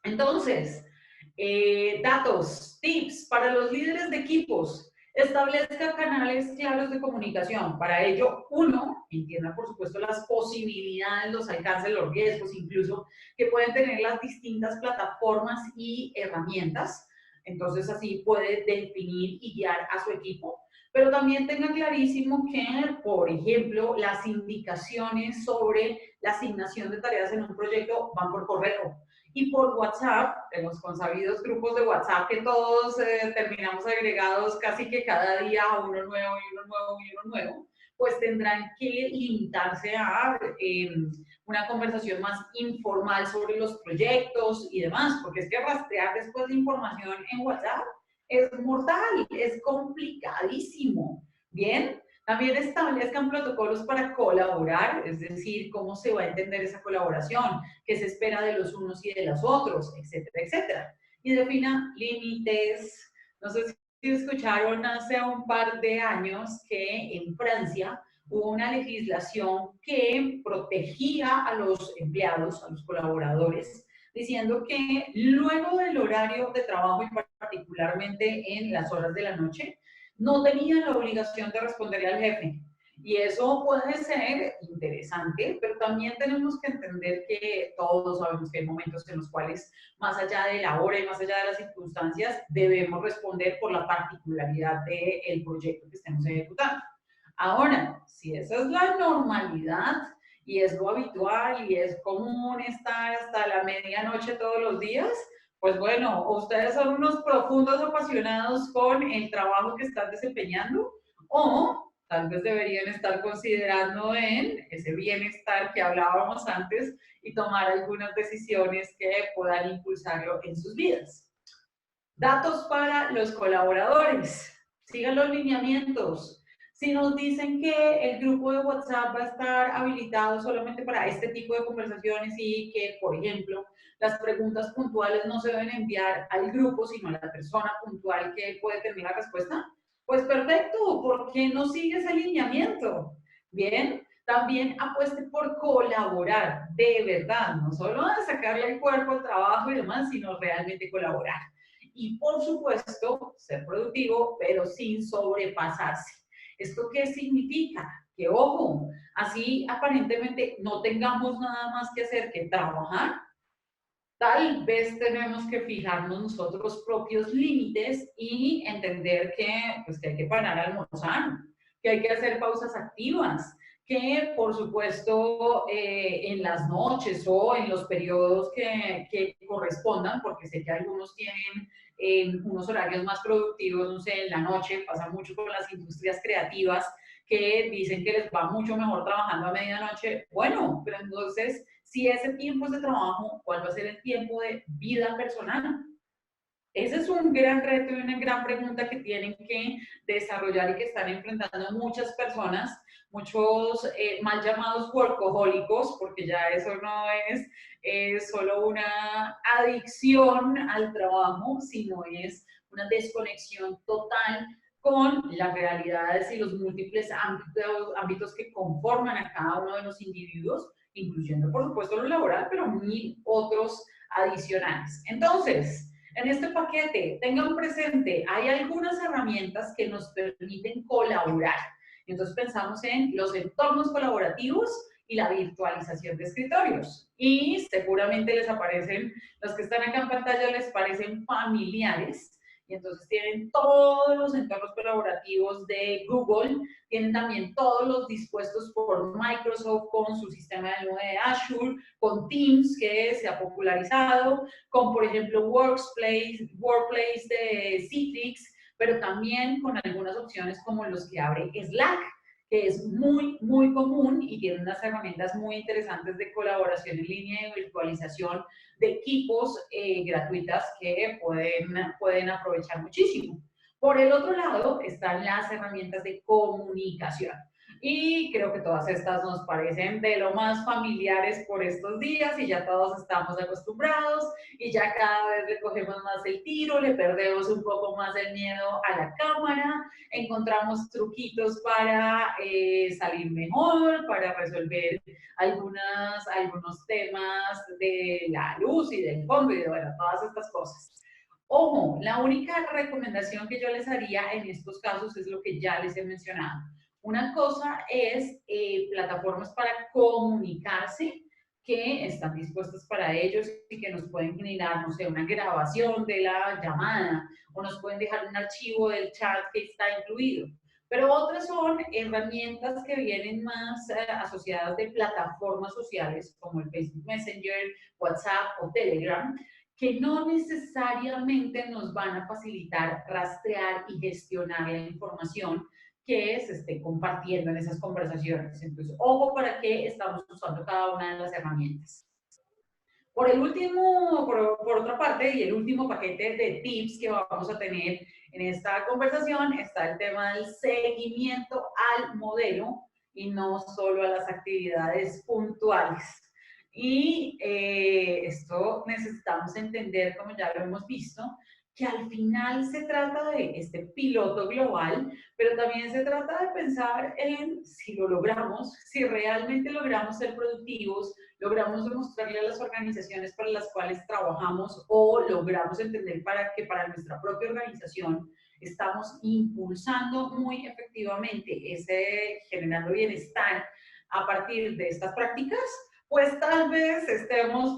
Entonces, datos, tips para los líderes de equipos. Establezca canales claros de comunicación. Para ello, uno, entienda por supuesto las posibilidades, los alcances, los riesgos incluso que pueden tener las distintas plataformas y herramientas. Entonces así puede definir y guiar a su equipo. Pero también tenga clarísimo que, por ejemplo, las indicaciones sobre la asignación de tareas en un proyecto van por correo y por WhatsApp, en los consabidos grupos de WhatsApp que todos terminamos agregados casi que cada día a uno nuevo y uno nuevo y uno nuevo, pues tendrán que limitarse a una conversación más informal sobre los proyectos y demás, porque es que rastrear después de información en WhatsApp es mortal, es complicadísimo. Bien, también establezcan protocolos para colaborar, es decir, cómo se va a entender esa colaboración, qué se espera de los unos y de los otros, etcétera, etcétera. Y defina límites. No sé si escucharon hace un par de años que en Francia hubo una legislación que protegía a los empleados, a los colaboradores, diciendo que luego del horario de trabajo y particularmente en las horas de la noche, no tenían la obligación de responderle al jefe. Y eso puede ser interesante, pero también tenemos que entender que todos sabemos que hay momentos en los cuales, más allá de la hora y más allá de las circunstancias, debemos responder por la particularidad del proyecto que estemos ejecutando. Ahora, si esa es la normalidad y es lo habitual y es común estar hasta la medianoche todos los días, pues bueno, ustedes son unos profundos apasionados con el trabajo que están desempeñando o tal vez deberían estar considerando en ese bienestar que hablábamos antes y tomar algunas decisiones que puedan impulsarlo en sus vidas. Datos para los colaboradores. Sigan los lineamientos. Si nos dicen que el grupo de WhatsApp va a estar habilitado solamente para este tipo de conversaciones y que, por ejemplo, las preguntas puntuales no se deben enviar al grupo, sino a la persona puntual que puede tener la respuesta, pues perfecto, ¿por qué no sigue ese lineamiento? Bien, también apueste por colaborar, de verdad, no solo de sacarle el cuerpo al trabajo y demás, sino realmente colaborar. Y por supuesto, ser productivo, pero sin sobrepasarse. ¿Esto qué significa? Que ojo, así aparentemente no tengamos nada más que hacer que trabajar, tal vez tenemos que fijarnos nosotros los propios límites y entender que, pues, que hay que parar a almorzar, que hay que hacer pausas activas, que por supuesto en las noches o en los periodos que correspondan, porque sé que algunos tienen unos horarios más productivos, no sé, en la noche, pasa mucho con las industrias creativas que dicen que les va mucho mejor trabajando a medianoche. Bueno, pero entonces, si ese tiempo es de trabajo, ¿cuál va a ser el tiempo de vida personal? Ese es un gran reto y una gran pregunta que tienen que desarrollar y que están enfrentando muchas personas, muchos mal llamados workahólicos, porque ya eso no es solo una adicción al trabajo, sino es una desconexión total con las realidades y los múltiples ámbitos que conforman a cada uno de los individuos, incluyendo por supuesto lo laboral, pero mil otros adicionales. Entonces, en este paquete, tengan presente, hay algunas herramientas que nos permiten colaborar. Entonces pensamos en los entornos colaborativos y la virtualización de escritorios. Y seguramente les aparecen, los que están acá en pantalla les parecen familiares. Y entonces tienen todos los entornos colaborativos de Google, tienen también todos los dispuestos por Microsoft con su sistema de nube de Azure, con Teams que se ha popularizado, con por ejemplo Workplace de Citrix, pero también con algunas opciones como los que abre Slack, que es muy, muy común y tiene unas herramientas muy interesantes de colaboración en línea y virtualización de equipos gratuitas que pueden aprovechar muchísimo. Por el otro lado están las herramientas de comunicación. Y creo que todas estas nos parecen de lo más familiares por estos días y ya todos estamos acostumbrados y ya cada vez le cogemos más el tiro, le perdemos un poco más el miedo a la cámara, encontramos truquitos para salir mejor, para resolver algunos temas de la luz y del fondo y de bueno, todas estas cosas. Ojo, la única recomendación que yo les haría en estos casos es lo que ya les he mencionado. Una cosa es plataformas para comunicarse que están dispuestas para ellos y que nos pueden generar, no sé, una grabación de la llamada o nos pueden dejar un archivo del chat que está incluido. Pero otras son herramientas que vienen más asociadas de plataformas sociales como el Facebook Messenger, WhatsApp o Telegram, que no necesariamente nos van a facilitar rastrear y gestionar la información que se esté compartiendo en esas conversaciones. Entonces, ojo para qué estamos usando cada una de las herramientas. Por otra parte, y el último paquete de tips que vamos a tener en esta conversación está el tema del seguimiento al modelo y no solo a las actividades puntuales. Y esto necesitamos entender, como ya lo hemos visto, que al final se trata de este piloto global, pero también se trata de pensar en si lo logramos, si realmente logramos ser productivos, logramos demostrarle a las organizaciones para las cuales trabajamos o logramos entender que para nuestra propia organización estamos impulsando muy efectivamente generando bienestar a partir de estas prácticas, pues tal vez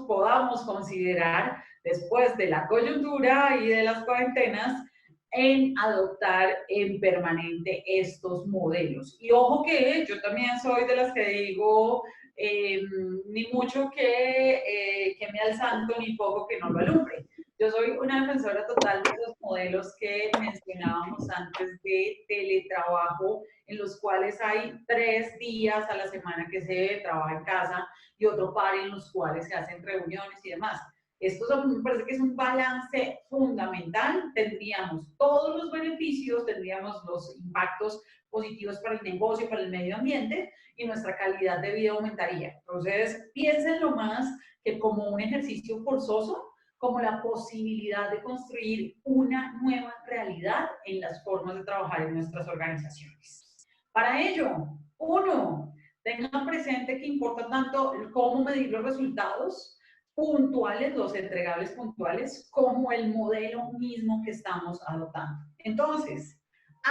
podamos considerar después de la coyuntura y de las cuarentenas en adoptar en permanente estos modelos. Y ojo que yo también soy de las que digo, ni mucho que me al santo, ni poco que no lo alumbre. Yo soy una defensora total de los modelos que mencionábamos antes de teletrabajo, en los cuales hay 3 días a la semana que se trabaja en casa y otro par en los cuales se hacen reuniones y demás. Esto me parece que es un balance fundamental. Tendríamos todos los beneficios, tendríamos los impactos positivos para el negocio, para el medio ambiente y nuestra calidad de vida aumentaría. Entonces, piénsenlo más que como un ejercicio forzoso, como la posibilidad de construir una nueva realidad en las formas de trabajar en nuestras organizaciones. Para ello, uno, tengan presente que importa tanto cómo medir los resultados puntuales, los entregables puntuales, como el modelo mismo que estamos adoptando. Entonces,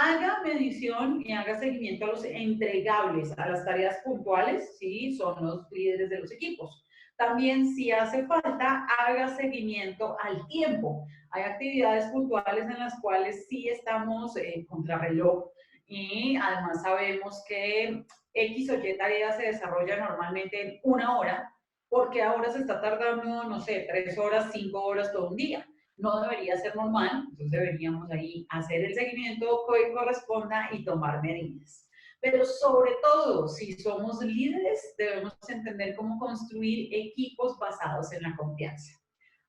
haga medición y haga seguimiento a los entregables, a las tareas puntuales, ¿sí? Son los líderes de los equipos. También, si hace falta, haga seguimiento al tiempo. Hay actividades puntuales en las cuales sí estamos contrarreloj y además sabemos que X o Y tarea se desarrolla normalmente en una hora, porque ahora se está tardando, no sé, 3 horas, 5 horas, todo un día. No debería ser normal, entonces deberíamos ahí hacer el seguimiento que corresponda y tomar medidas. Pero sobre todo, si somos líderes, debemos entender cómo construir equipos basados en la confianza.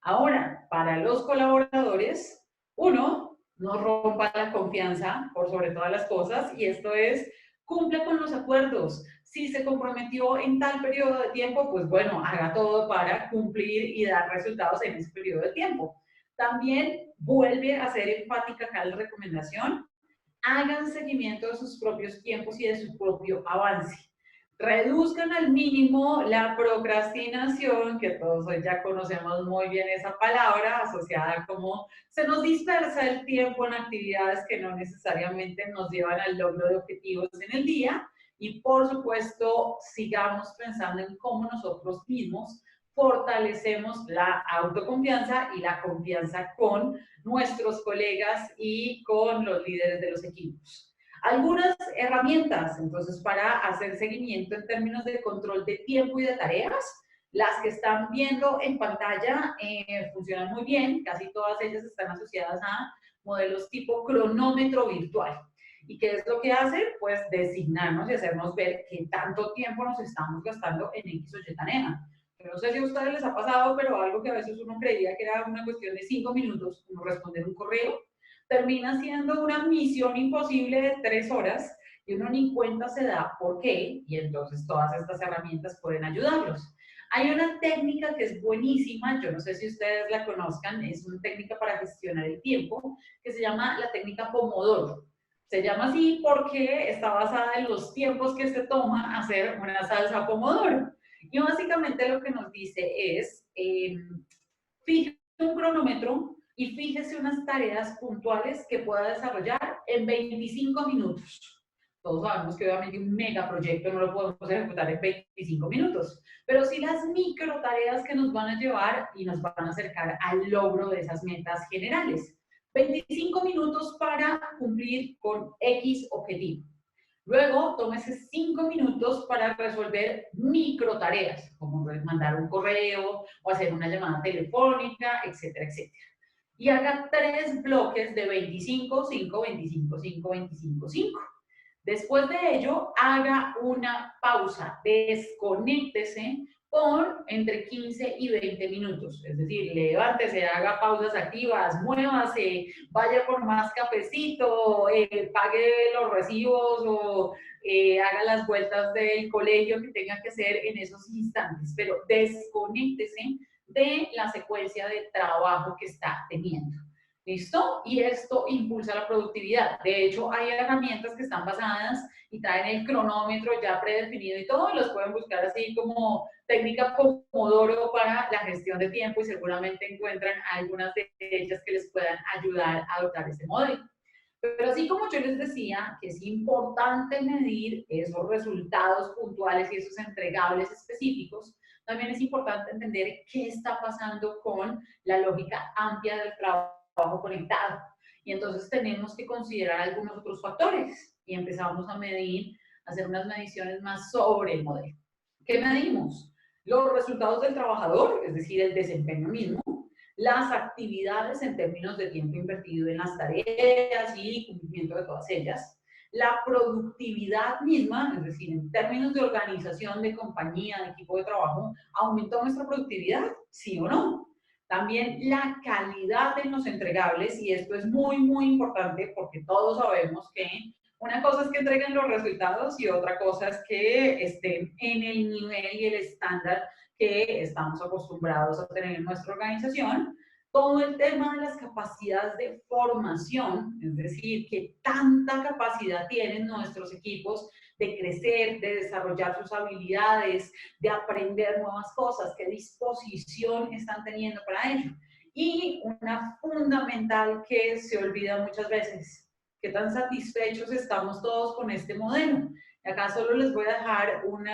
Ahora, para los colaboradores, uno, no rompa la confianza por sobre todas las cosas, y esto es, cumple con los acuerdos. Si se comprometió en tal periodo de tiempo, pues bueno, haga todo para cumplir y dar resultados en ese periodo de tiempo. También vuelve a ser enfática acá la recomendación, hagan seguimiento de sus propios tiempos y de su propio avance. Reduzcan al mínimo la procrastinación, que todos hoy ya conocemos muy bien esa palabra, asociada como se nos dispersa el tiempo en actividades que no necesariamente nos llevan al logro de objetivos en el día. Y por supuesto, sigamos pensando en cómo nosotros mismos fortalecemos la autoconfianza y la confianza con nuestros colegas y con los líderes de los equipos. Algunas herramientas, entonces, para hacer seguimiento en términos de control de tiempo y de tareas, las que están viendo en pantalla funcionan muy bien, casi todas ellas están asociadas a modelos tipo cronómetro virtual. ¿Y qué es lo que hace? Pues designarnos y hacernos ver qué tanto tiempo nos estamos gastando en X o Y tarea. Yo no sé si a ustedes les ha pasado, pero algo que a veces uno creía que era una cuestión de 5 minutos, como responder un correo, termina siendo una misión imposible de 3 horas y uno ni cuenta se da por qué, y entonces todas estas herramientas pueden ayudarlos. Hay una técnica que es buenísima, yo no sé si ustedes la conozcan, es una técnica para gestionar el tiempo, que se llama la técnica Pomodoro. Se llama así porque está basada en los tiempos que se toma hacer una salsa Pomodoro. Y básicamente lo que nos dice es, fíjese un cronómetro y fíjese unas tareas puntuales que pueda desarrollar en 25 minutos. Todos sabemos que obviamente un megaproyecto no lo podemos ejecutar en 25 minutos, pero sí las micro tareas que nos van a llevar y nos van a acercar al logro de esas metas generales. 25 minutos para cumplir con X objetivo. Luego, tómese 5 minutos para resolver micro tareas, como mandar un correo o hacer una llamada telefónica, etcétera, etcétera. Y haga 3 bloques de 25, 5, 25, 5, 25, 5. Después de ello, haga una pausa, desconéctese por entre 15 y 20 minutos. Es decir, levántese, haga pausas activas, muévase, vaya por más cafecito, pague los recibos o haga las vueltas del colegio que tenga que hacer en esos instantes, pero desconéctese de la secuencia de trabajo que está teniendo. ¿Listo? Y esto impulsa la productividad. De hecho, hay herramientas que están basadas y traen el cronómetro ya predefinido y todo, los pueden buscar así como técnica Pomodoro para la gestión de tiempo y seguramente encuentran algunas de ellas que les puedan ayudar a adoptar ese modelo. Pero así como yo les decía que es importante medir esos resultados puntuales y esos entregables específicos, también es importante entender qué está pasando con la lógica amplia del trabajo conectado. Y entonces tenemos que considerar algunos otros factores y empezamos a medir, a hacer unas mediciones más sobre el modelo. ¿Qué medimos? Los resultados del trabajador, es decir, el desempeño mismo, las actividades en términos de tiempo invertido en las tareas y cumplimiento de todas ellas, la productividad misma, es decir, en términos de organización, de compañía, de equipo de trabajo, ¿aumentó nuestra productividad? ¿Sí o no? También la calidad de los entregables, y esto es muy, muy importante porque todos sabemos que una cosa es que entreguen los resultados y otra cosa es que estén en el nivel y el estándar que estamos acostumbrados a tener en nuestra organización. Todo el tema de las capacidades de formación, es decir, que tanta capacidad tienen nuestros equipos de crecer, de desarrollar sus habilidades, de aprender nuevas cosas, qué disposición están teniendo para ello. Y una fundamental que se olvida muchas veces, qué tan satisfechos estamos todos con este modelo. Acá solo les voy a dejar un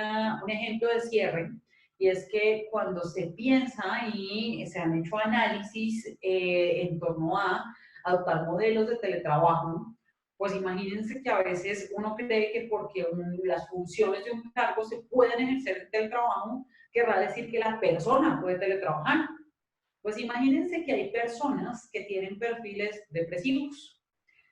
ejemplo de cierre, y es que cuando se piensa y se han hecho análisis en torno a adoptar modelos de teletrabajo, pues imagínense que a veces uno cree que porque las funciones de un cargo se pueden ejercer en teletrabajo, querrá decir que la persona puede teletrabajar. Pues imagínense que hay personas que tienen perfiles depresivos,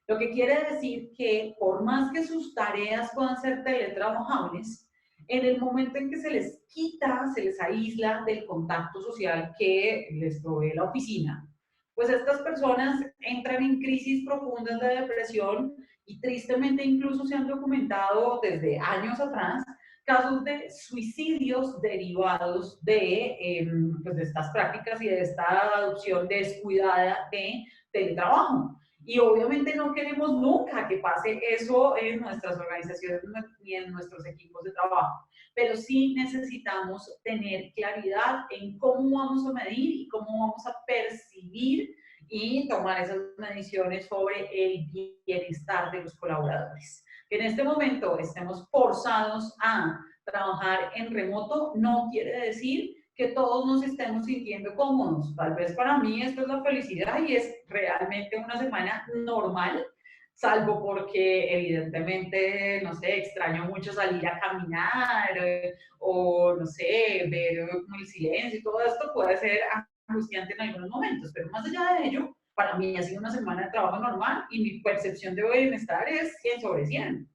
lo que quiere decir que por más que sus tareas puedan ser teletrabajables, en el momento en que se les quita, se les aísla del contacto social que les provee la oficina, pues estas personas entran en crisis profundas de depresión y tristemente incluso se han documentado desde años atrás casos de suicidios derivados pues de estas prácticas y de esta adopción descuidada de teletrabajo. Y obviamente no queremos nunca que pase eso en nuestras organizaciones ni en nuestros equipos de trabajo, pero sí necesitamos tener claridad en cómo vamos a medir y cómo vamos a percibir y tomar esas mediciones sobre el bienestar de los colaboradores. Que en este momento estemos forzados a trabajar en remoto no quiere decir que todos nos estemos sintiendo cómodos. Tal vez para mí esto es la felicidad y es realmente una semana normal, salvo porque evidentemente, no sé, extraño mucho salir a caminar o, no sé, ver el silencio y todo esto puede ser angustiante en algunos momentos, pero más allá de ello, para mí ha sido una semana de trabajo normal y mi percepción de bienestar es 100 sobre 100.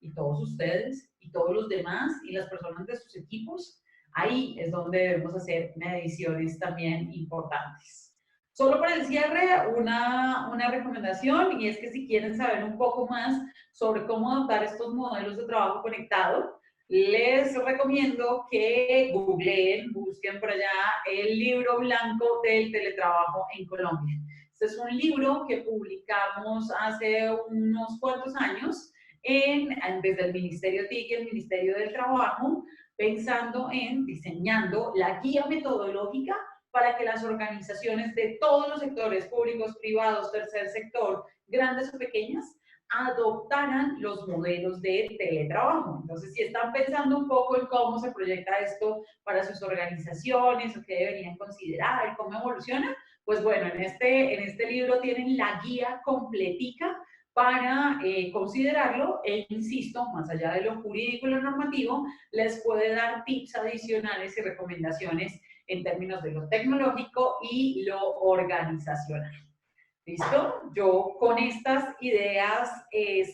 Y todos ustedes y todos los demás y las personas de sus equipos, ahí es donde debemos hacer mediciones también importantes. Solo para el cierre, una recomendación, y es que si quieren saber un poco más sobre cómo adoptar estos modelos de trabajo conectado, les recomiendo que googleen, busquen por allá el libro blanco del teletrabajo en Colombia. Este es un libro que publicamos hace unos cuantos años desde el Ministerio TIC y el Ministerio del Trabajo, pensando en diseñando la guía metodológica para que las organizaciones de todos los sectores públicos, privados, tercer sector, grandes o pequeñas, adoptaran los modelos de teletrabajo. Entonces, si están pensando un poco en cómo se proyecta esto para sus organizaciones o qué deberían considerar, cómo evoluciona, pues bueno, en este libro tienen la guía completica para considerarlo e insisto, más allá de lo jurídico y lo normativo, les puede dar tips adicionales y recomendaciones en términos de lo tecnológico y lo organizacional. ¿Listo? Yo con estas ideas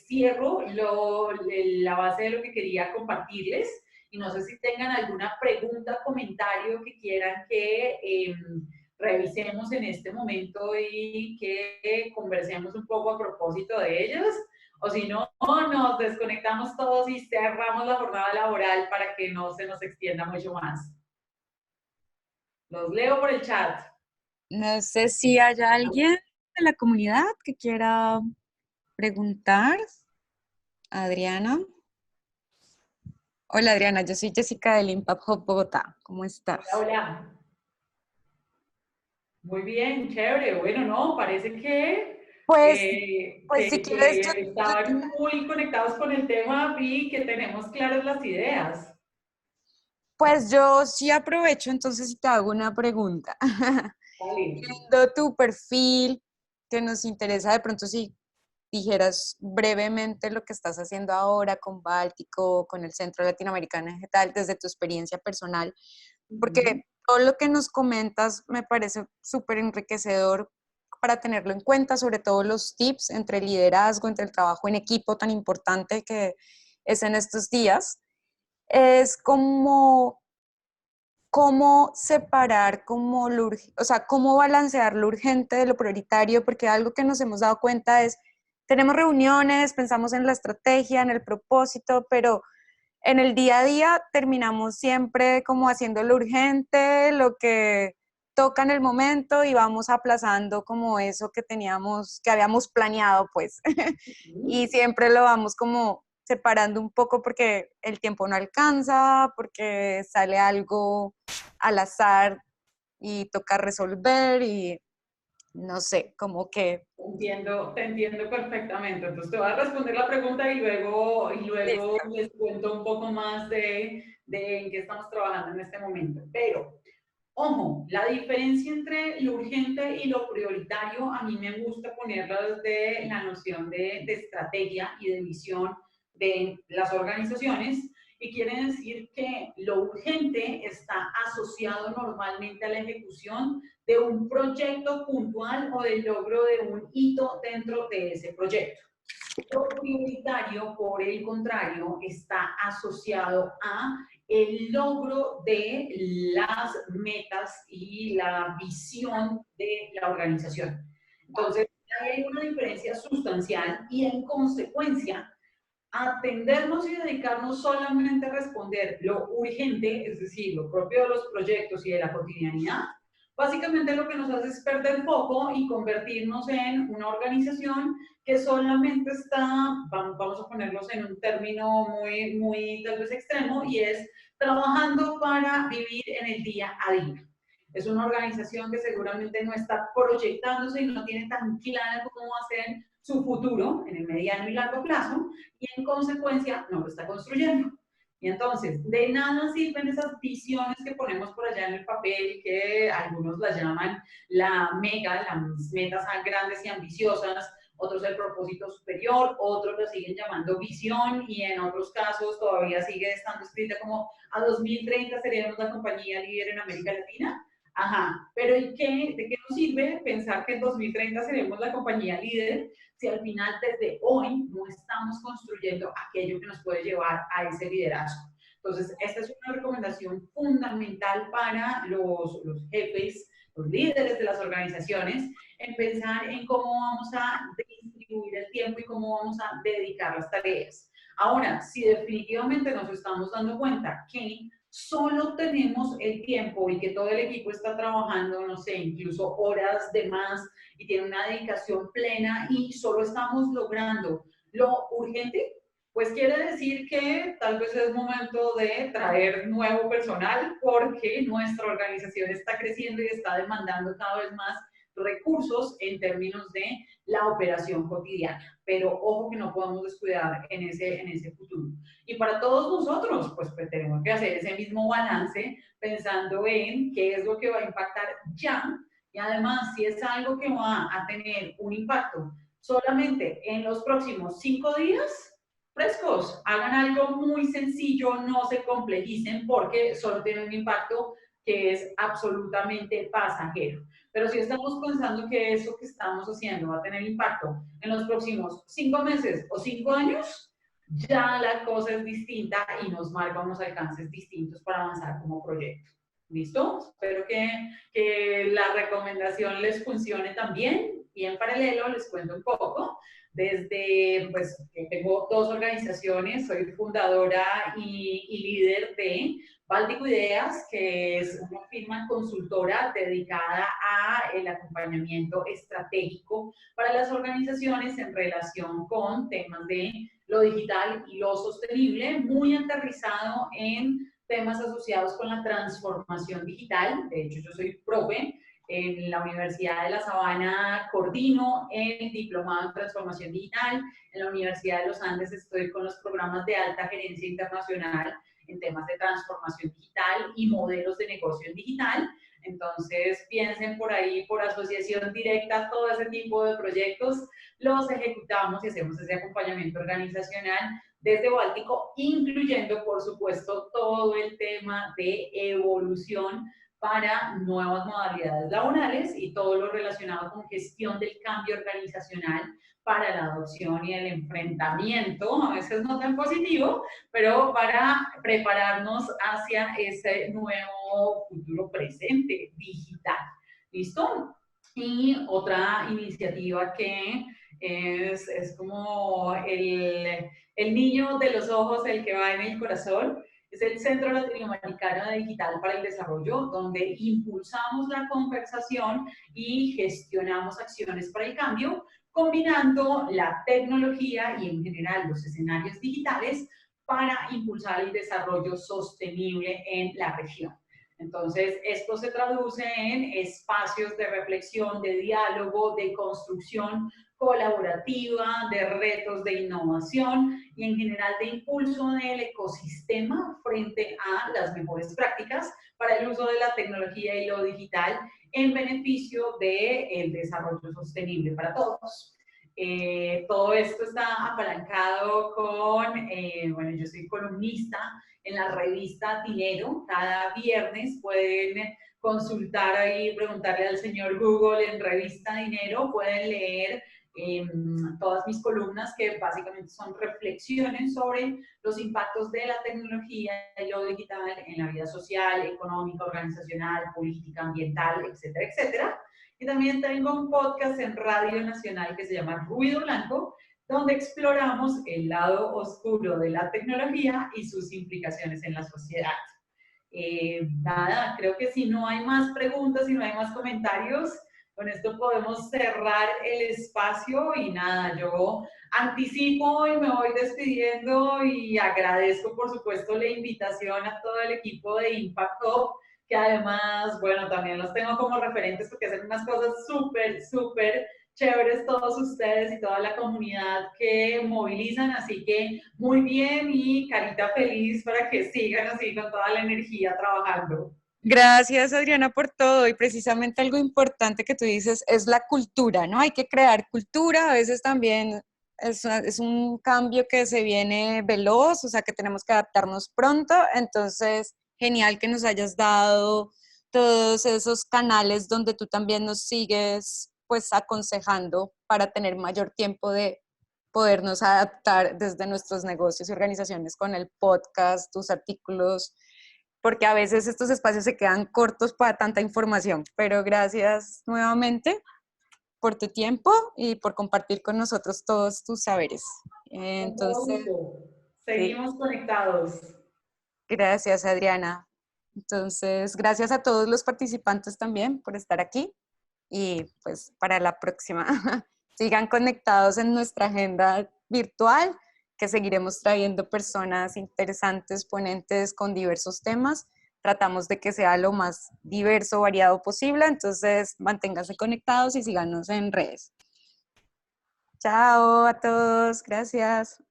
cierro la base de lo que quería compartirles y no sé si tengan alguna pregunta, comentario que quieran que revisemos en este momento y que conversemos un poco a propósito de ellos, o si no, nos desconectamos todos y cerramos la jornada laboral para que no se nos extienda mucho más. Los leo por el chat. No sé si hay alguien de la comunidad que quiera preguntar. Adriana. Hola Adriana, yo soy Jessica del Impact Hub Bogotá. ¿Cómo estás? Hola, hola. Muy bien, chévere. Bueno, no, parece que, pues si quieres, estaban muy conectados con el tema y que tenemos claras las ideas. Pues yo sí aprovecho, entonces si te hago una pregunta. Vale. Viendo tu perfil, que nos interesa de pronto si dijeras brevemente lo que estás haciendo ahora con Báltico, con el Centro Latinoamericano en general, desde tu experiencia personal, porque todo lo que nos comentas me parece súper enriquecedor para tenerlo en cuenta, sobre todo los tips entre el liderazgo, entre el trabajo en equipo tan importante que es en estos días. Es como cómo separar, o sea, cómo balancear lo urgente de lo prioritario, porque algo que nos hemos dado cuenta es, tenemos reuniones, pensamos en la estrategia, en el propósito, pero en el día a día terminamos siempre como haciendo lo urgente, lo que toca en el momento y vamos aplazando como eso que teníamos, que habíamos planeado, pues. Y siempre lo vamos como separando un poco porque el tiempo no alcanza, porque sale algo al azar y toca resolver y no sé, como que... Te entiendo perfectamente. Entonces te voy a responder la pregunta y luego Listo. les cuento un poco más de en qué estamos trabajando en este momento. Pero, ojo, la diferencia entre lo urgente y lo prioritario, a mí me gusta ponerla desde la noción de estrategia y de visión de las organizaciones. Y quiere decir que lo urgente está asociado normalmente a la ejecución de un proyecto puntual o del logro de un hito dentro de ese proyecto. Lo prioritario, por el contrario, está asociado a el logro de las metas y la visión de la organización. Entonces, hay una diferencia sustancial y en consecuencia, atendernos y dedicarnos solamente a responder lo urgente, es decir, lo propio de los proyectos y de la cotidianidad, básicamente lo que nos hace es perder foco y convertirnos en una organización que solamente está, vamos a ponerlos en un término muy tal vez extremo, y es trabajando para vivir en el día a día. Es una organización que seguramente no está proyectándose y no tiene tan claro cómo va a ser su futuro en el mediano y largo plazo, y en consecuencia no lo está construyendo. Y entonces, de nada sirven esas visiones que ponemos por allá en el papel, que algunos las llaman la mega, las metas grandes y ambiciosas, otros el propósito superior, otros lo siguen llamando visión, y en otros casos todavía sigue estando escrita como a 2030 seríamos la compañía líder en América Latina. Ajá, pero ¿y qué? ¿De qué nos sirve pensar que en 2030 seremos la compañía líder si al final desde hoy no estamos construyendo aquello que nos puede llevar a ese liderazgo? Entonces, esta es una recomendación fundamental para los jefes, los líderes de las organizaciones, en pensar en cómo vamos a distribuir el tiempo y cómo vamos a dedicar las tareas. Ahora, si definitivamente nos estamos dando cuenta que solo tenemos el tiempo y que todo el equipo está trabajando, no sé, incluso horas de más y tiene una dedicación plena y solo estamos logrando lo urgente, pues quiere decir que tal vez es momento de traer nuevo personal porque nuestra organización está creciendo y está demandando cada vez más recursos en términos de la operación cotidiana. Pero ojo que no podemos descuidar en ese futuro. Y para todos nosotros, pues tenemos que hacer ese mismo balance pensando en qué es lo que va a impactar ya, y además si es algo que va a tener un impacto solamente en los próximos 5 días, frescos, hagan algo muy sencillo, no se complejicen porque solo tiene un impacto que es absolutamente pasajero. Pero si estamos pensando que eso que estamos haciendo va a tener impacto en los próximos 5 meses o 5 años, ya la cosa es distinta y nos marca unos alcances distintos para avanzar como proyecto. ¿Listo? Espero que la recomendación les funcione también, y en paralelo les cuento un poco. Desde, pues, tengo 2 organizaciones, soy fundadora y líder de Báltico Ideas, que es una firma consultora dedicada a el acompañamiento estratégico para las organizaciones en relación con temas de lo digital y lo sostenible, muy aterrizado en temas asociados con la transformación digital. De hecho, yo soy profe en la Universidad de La Sabana, coordino el diplomado en transformación digital. En la Universidad de los Andes estoy con los programas de alta gerencia internacional en temas de transformación digital y modelos de negocio en digital. Entonces, piensen por ahí, por asociación directa, todo ese tipo de proyectos los ejecutamos y hacemos ese acompañamiento organizacional desde Báltico, incluyendo, por supuesto, todo el tema de evolución para nuevas modalidades laborales y todo lo relacionado con gestión del cambio organizacional para la adopción y el enfrentamiento, a veces no tan positivo, pero para prepararnos hacia ese nuevo futuro presente digital. ¿Listo? Y otra iniciativa que es como el niño de los ojos, el que va en el corazón, es el Centro Latinoamericano de Digital para el Desarrollo, donde impulsamos la conversación y gestionamos acciones para el cambio, combinando la tecnología y en general los escenarios digitales para impulsar el desarrollo sostenible en la región. Entonces, esto se traduce en espacios de reflexión, de diálogo, de construcción colaborativa, de retos de innovación y en general de impulso del ecosistema frente a las mejores prácticas para el uso de la tecnología y lo digital en beneficio del desarrollo sostenible para todos. Todo esto está apalancado con, bueno, yo soy columnista en la revista Dinero. Cada viernes pueden consultar ahí, preguntarle al señor Google en revista Dinero, pueden leer todas mis columnas que básicamente son reflexiones sobre los impactos de la tecnología y lo digital en la vida social, económica, organizacional, política, ambiental, etcétera, etcétera. Y también tengo un podcast en Radio Nacional que se llama Ruido Blanco, donde exploramos el lado oscuro de la tecnología y sus implicaciones en la sociedad. Nada, creo que si no hay más preguntas, si no hay más comentarios, con esto podemos cerrar el espacio y nada, yo anticipo y me voy despidiendo y agradezco por supuesto la invitación a todo el equipo de Impact Hub, que además, bueno, también los tengo como referentes porque hacen unas cosas súper, súper chéveres todos ustedes y toda la comunidad que movilizan, así que muy bien y carita feliz para que sigan así con toda la energía trabajando. Gracias, Adriana, por todo. Y precisamente algo importante que tú dices es la cultura, ¿no? Hay que crear cultura. A veces también es un cambio que se viene veloz, o sea, que tenemos que adaptarnos pronto. Entonces, genial que nos hayas dado todos esos canales donde tú también nos sigues, pues, aconsejando para tener mayor tiempo de podernos adaptar desde nuestros negocios y organizaciones con el podcast, tus artículos, porque a veces estos espacios se quedan cortos para tanta información, pero gracias nuevamente por tu tiempo y por compartir con nosotros todos tus saberes. Entonces, sí, seguimos conectados. gracias, Adriana. Entonces, gracias a todos los participantes también por estar aquí y pues para la próxima. Sigan conectados en nuestra agenda virtual, que seguiremos trayendo personas interesantes, ponentes con diversos temas. Tratamos de que sea lo más diverso, variado posible, entonces manténganse conectados y síganos en redes. Chao a todos, gracias.